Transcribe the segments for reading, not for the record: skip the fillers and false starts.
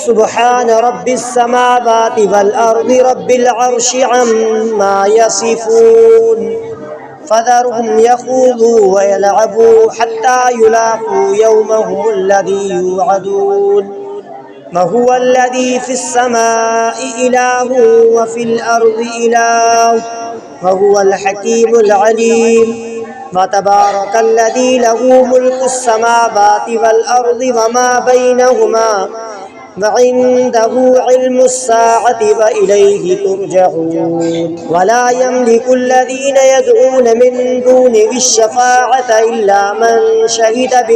سبحان رب السماوات والأرض رب العرش عما يصفون فذرهم يخوضوا ويلعبوا حتى يلاقوا يومهم الذي يوعدون وهو الذي في السماء إله وفي الأرض إله وهو الحكيم العليم وتبارك الذي له ملك السماوات والأرض وما بينهما وعنده علم الساعة وإليه ترجعون ولا يملك الذين يدعون من دونه الشفاعة إلا من شهد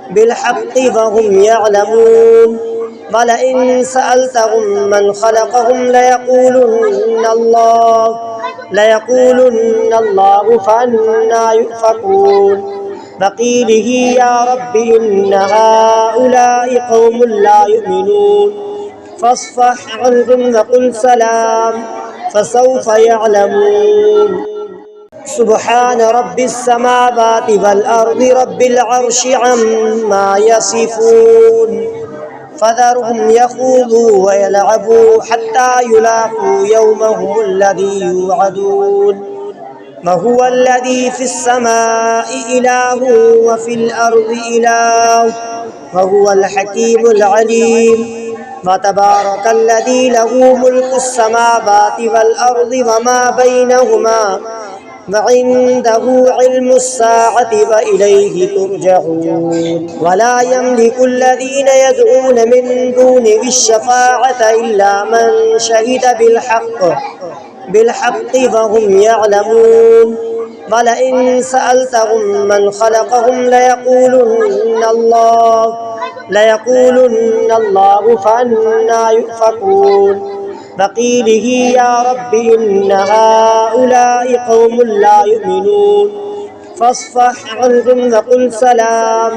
بالحق وهم يعلمون ولئن سألتهم من خلقهم ليقولن الله فأنى يؤفكون وقيله يا رب إن هؤلاء قوم لا يؤمنون فاصفح عنهم وقل سلام فسوف يعلمون سبحان رب السماوات والأرض رب العرش عما يصفون فذرهم يخوضوا ويلعبوا حتى يلاقوا يومهم الذي يوعدون وهو الذي في السماء إله وفي الأرض إله وهو الحكيم العليم وتبارك الذي له ملك السماوات والأرض وما بينهما وعنده علم الساعة وإليه ترجعون ولا يملك الذين يدعون من دونه الشفاعة إلا من شهد بالحق وهم يعلمون ولئن سألتهم من خلقهم ليقولن الله فأنى يؤفكون وقيله يا رب إن هؤلاء قوم لا يؤمنون فاصفح عنهم وقل سلام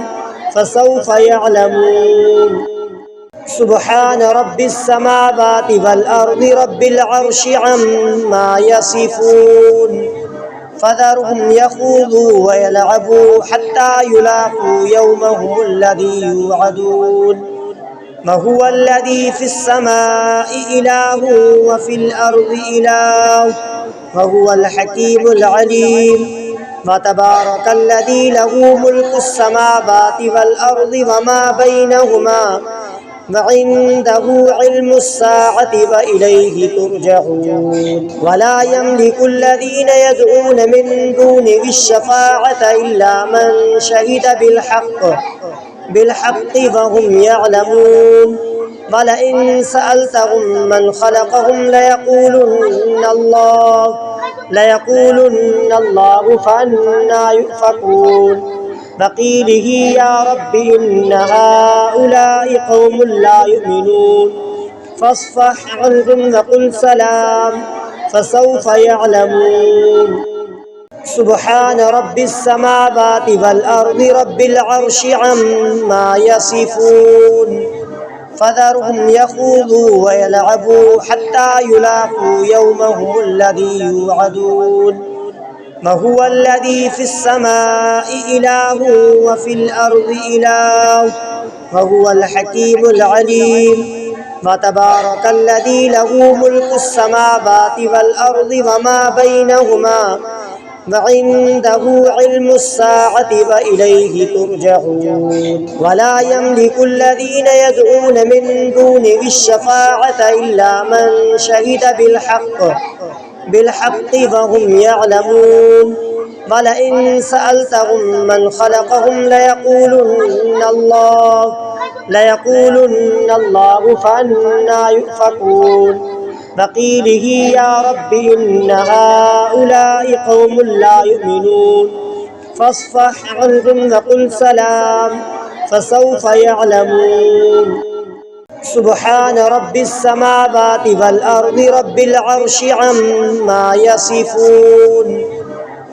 فسوف يعلمون سبحان رب السماوات والأرض رب العرش عما يصفون فذرهم يخوضوا ويلعبوا حتى يلاقوا يومهم الذي يوعدون وهو الذي في السماء إله وفي الأرض إله وهو الحكيم العليم وتبارك الذي له ملك السماوات والأرض وما بينهما وعنده علم الساعة وإليه ترجعون ولا يملك الذين يدعون من دونه الشفاعة إلا من شهد بالحق وهم يعلمون ولئن سألتهم من خلقهم ليقولن الله فأنى يؤفكون وقيله يا رب إن هؤلاء قوم لا يؤمنون فاصفح عنهم وقل سلام فسوف يعلمون سبحان رب السماوات والأرض رب العرش عما يصفون فذرهم يخوضوا ويلعبوا حتى يلاقوا يومهم الذي يوعدون وهو الذي في السماء إله وفي الأرض إله وهو الحكيم العليم وتبارك الذي له ملك السماوات والأرض وما بينهما وعنده علم الساعة وإليه ترجعون ولا يملك الذين يدعون من دونه الشفاعة إلا من شهد بالحق وهم يعلمون ولئن سألتهم من خلقهم ليقولن الله فأنى يؤفكون وقيله يا رب إن هؤلاء قوم لا يؤمنون فاصفح عنهم وقل سلام فسوف يعلمون سبحان رب السماوات والأرض رب العرش عما يصفون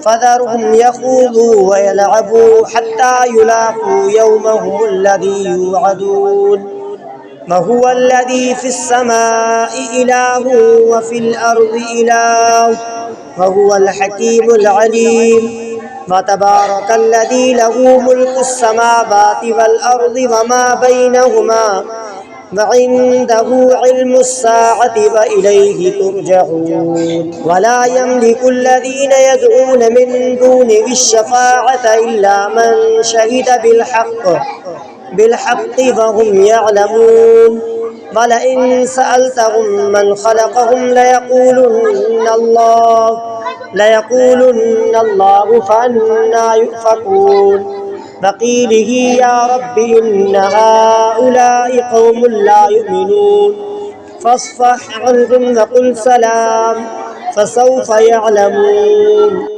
فذرهم يخوضوا ويلعبوا حتى يلاقوا يومهم الذي يوعدون وهو الذي في السماء إله وفي الأرض إله وهو الحكيم العليم وتبارك الذي له ملك السماوات والأرض وما بينهما وعنده علم الساعة وإليه ترجعون ولا يملك الذين يدعون من دونه الشفاعة إلا من شهد بالحق وهم يعلمون ولئن سألتهم من خلقهم ليقولن الله فأنى يؤفكون وقيله يا رب إن هؤلاء قوم لا يؤمنون فاصفح عنهم وقل سلام فسوف يعلمون.